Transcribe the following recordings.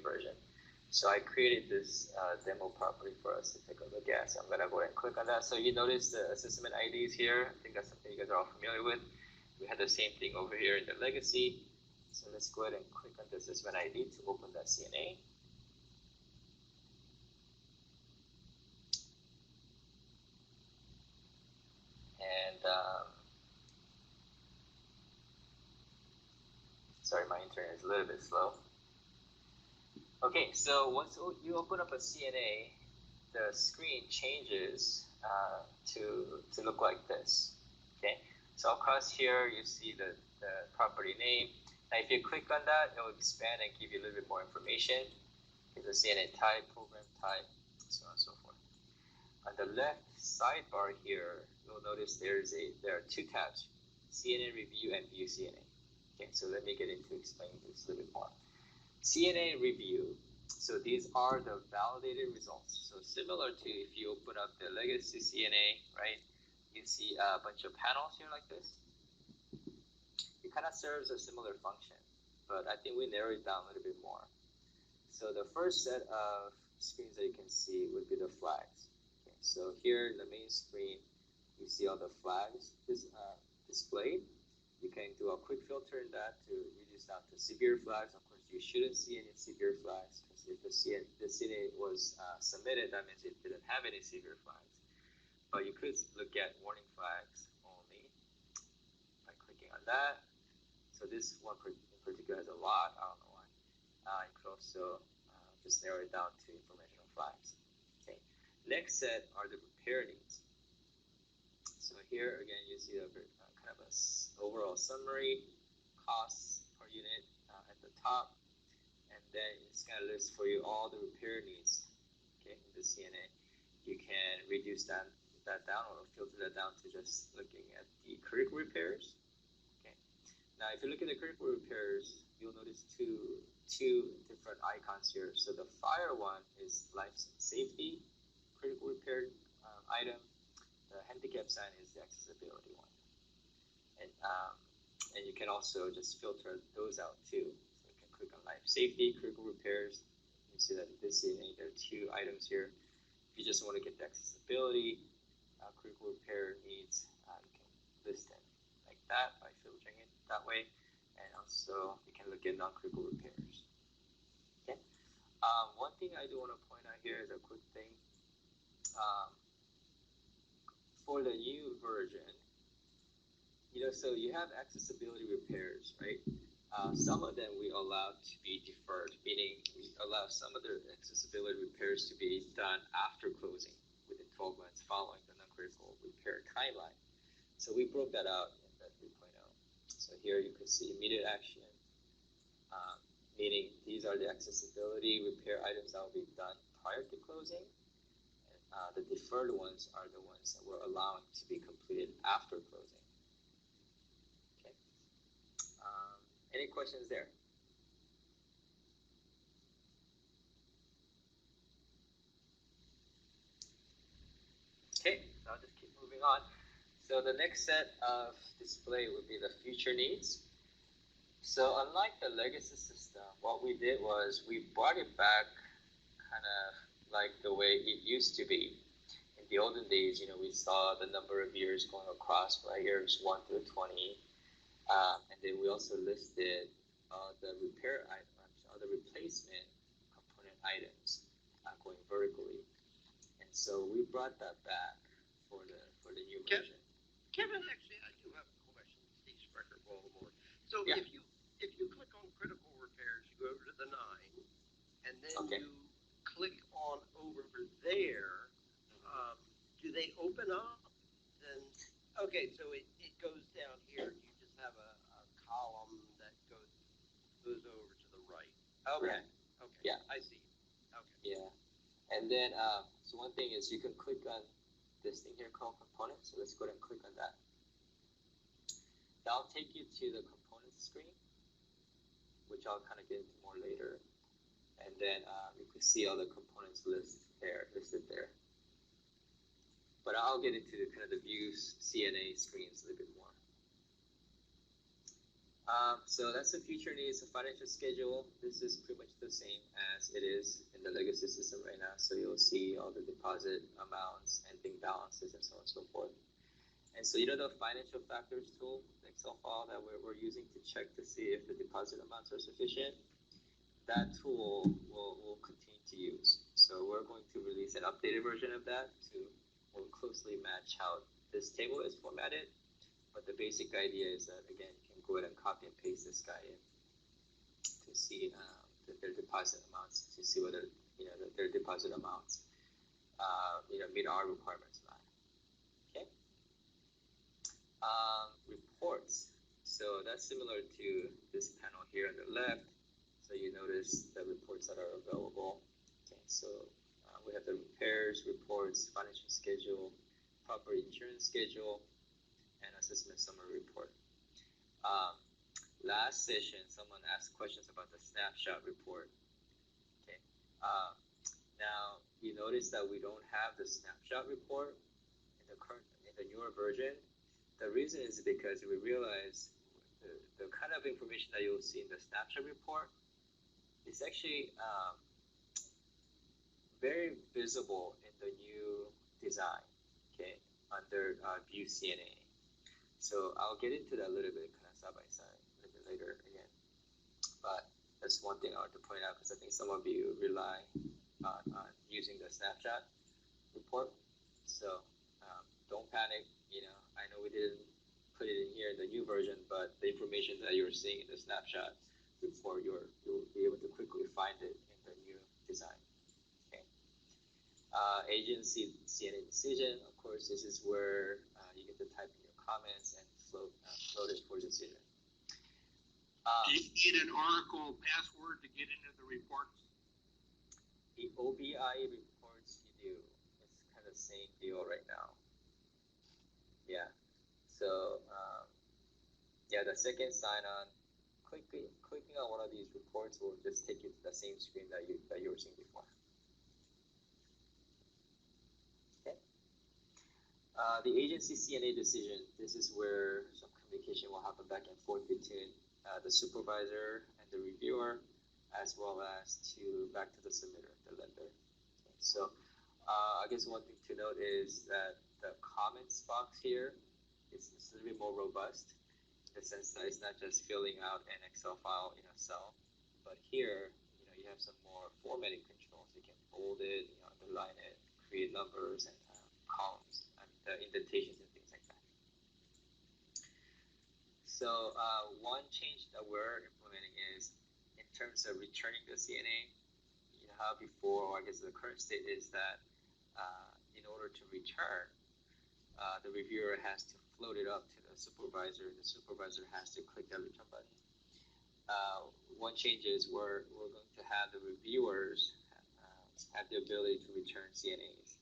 version. So I created this demo property for us to take a look at. So I'm gonna go ahead and click on that. So you notice the assessment IDs here. I think that's something you guys are all familiar with. We had the same thing over here in the legacy. So let's go ahead and click on the assessment ID to open that CNA. And sorry, my internet is a little bit slow. Okay, so once you open up a CNA, the screen changes to look like this. Okay, so across here you see the property name. Now if you click on that, it will expand and give you a little bit more information. Here's the CNA type, program type, so on and so forth. On the left sidebar here, you'll notice there are two tabs, CNA Review and View CNA. Okay, so let me get into explaining this a little bit more. CNA Review, so these are the validated results. So similar to if you open up the legacy CNA, right, you see a bunch of panels here like this. It kind of serves a similar function, but I think we narrowed it down a little bit more. So the first set of screens that you can see would be the flags. Okay, so here in the main screen, you see all the flags displayed. You can do a quick filter in that to reduce down to severe flags. Of course, you shouldn't see any severe flags because if the CNA was submitted, that means it didn't have any severe flags. But you could look at warning flags only by clicking on that. So this one in particular has a lot. I don't know why. You could also just narrow it down to informational flags. Okay. Next set are the repair needs. So here again, you see a kind of a overall summary, costs per unit at the top, and then it's going to list for you all the repair needs. Okay, in the CNA, you can reduce that down or filter that down to just looking at the critical repairs. Okay, now if you look at the critical repairs, you'll notice two different icons here. So the fire one is life safety critical repair item. The handicap sign is the accessibility one. And you can also just filter those out too. So you can click on life safety, critical repairs. You see that this CNA, there are two items here. If you just want to get the accessibility, critical repair needs, you can list them like that by filtering it that way. And also you can look at non-critical repairs. Okay. One thing I do want to point out here is a quick thing. For the new version, so you have accessibility repairs, right? Some of them we allow to be deferred, meaning we allow some of the accessibility repairs to be done after closing within 12 months following the non-critical repair timeline. So we broke that out in the 3.0. So here you can see immediate action, meaning these are the accessibility repair items that will be done prior to closing. The deferred ones are the ones that we're allowing to be completed after closing. Okay. Any questions there? Okay, so I'll just keep moving on. So the next set of display would be the future needs. So unlike the legacy system, what we did was we brought it back kind of like the way it used to be. In the olden days, we saw the number of years going across, right? Years 1 through 20. And then we also listed the repair items, or the replacement component items going vertically. And so we brought that back for the new version. Kevin, actually, I do have a question. Steve Sprecher, Baltimore. So yeah. if you click on critical repairs, you go over to the 9, and then you click on over there. Do they open up? Then okay, so it goes down here. You just have a column that goes over to the right. Okay. Right. Okay. Yeah. I see. Okay. Yeah. And then so one thing is you can click on this thing here called components. So let's go ahead and click on that. That'll take you to the components screen, which I'll kind of get into more later. And then you can see all the components listed there. But I'll get into the kind of the views CNA screens a little bit more. So that's the future needs, the financial schedule. This is pretty much the same as it is in the legacy system right now. So you'll see all the deposit amounts, ending balances, and so on and so forth. And so the financial factors tool, the Excel file that we're using to check to see if the deposit amounts are sufficient, that tool will continue to use. So we're going to release an updated version of that to more closely match how this table is formatted. But the basic idea is that, again, you can go ahead and copy and paste this guy in to see their deposit amounts, to see whether their deposit amounts meet our requirements or not. Okay. Reports. So that's similar to this panel here on the left. So you notice the reports that are available. Okay. So we have the repairs reports, financial schedule, property insurance schedule, and assessment summary report. Last session, someone asked questions about the snapshot report. Okay. Now you notice that we don't have the snapshot report in the newer version. The reason is because we realize the kind of information that you'll see in the snapshot report is actually very visible in the new design. Okay, under View CNA. So I'll get into that a little bit, kind of side by side, a little bit later again. But that's one thing I want to point out, because I think some of you rely on using the snapshot report. So don't panic. I know we didn't put it in here in the new version, but the information that you're seeing in the snapshot report, you'll be able to quickly find it in the new design. Okay. Agency CNA decision. Of course, this is where you get to type in your comments and float it for decision. Do you need an Oracle password to get into the reports? The OBI reports you do. It's kind of the same deal right now. Yeah. So the second sign-on, clicking on one of these reports will just take you to the same screen that you were seeing before. Okay. The agency CNA decision. This is where some communication will happen back and forth between the supervisor and the reviewer, as well as back to the submitter, the lender. Okay. So I guess one thing to note is that the comments box here is a little bit more robust, in the sense that it's not just filling out an Excel file in a cell, but here you have some more formatting controls. You can bold it, underline it, create numbers and columns, and indentations and things like that. So one change that we're implementing is in terms of returning the CNA. You know how before, or I guess the current state is that in order to return, the reviewer has to float it up to the supervisor. The supervisor has to click that return button. One change is we're going to have the reviewers have the ability to return CNAs.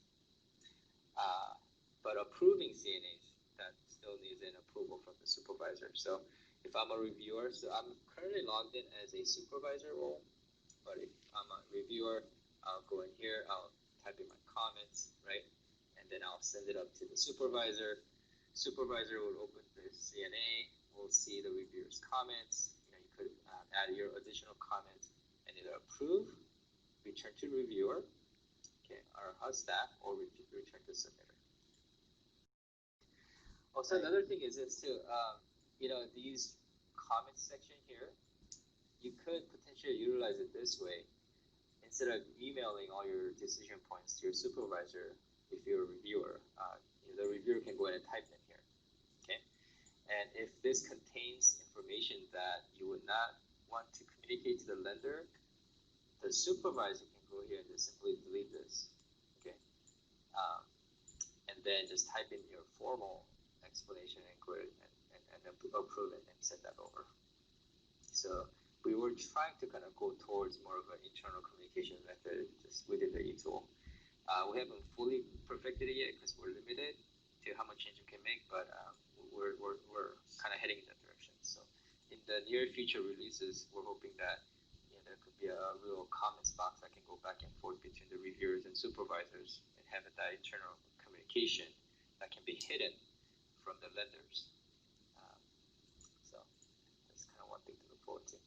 But approving CNAs, that still needs an approval from the supervisor. So if I'm a reviewer, so I'm currently logged in as a supervisor role, but if I'm a reviewer, I'll go in here, I'll type in my comments, right? And then I'll send it up to the supervisor. Supervisor will open the CNA, we'll see the reviewer's comments. You could add your additional comments and either approve, return to reviewer, okay, or HUD staff, or return to submitter. Also, another thing is this too, these comments section here, you could potentially utilize it this way. Instead of emailing all your decision points to your supervisor, if you're a reviewer, the reviewer can go ahead and type in here, okay? And if this contains information that you would not want to communicate to the lender, the supervisor can go here and just simply delete this, okay? And then just type in your formal explanation and go ahead and approve it and send that over. So we were trying to kind of go towards more of an internal communication method just within the e-tool. We haven't fully perfected it yet because we're limited to how much change we can make, but we're kind of heading in that direction. So in the near future releases, we're hoping that there could be a real comments box that can go back and forth between the reviewers and supervisors, and have that internal communication that can be hidden from the lenders. So that's kind of one thing to look forward to.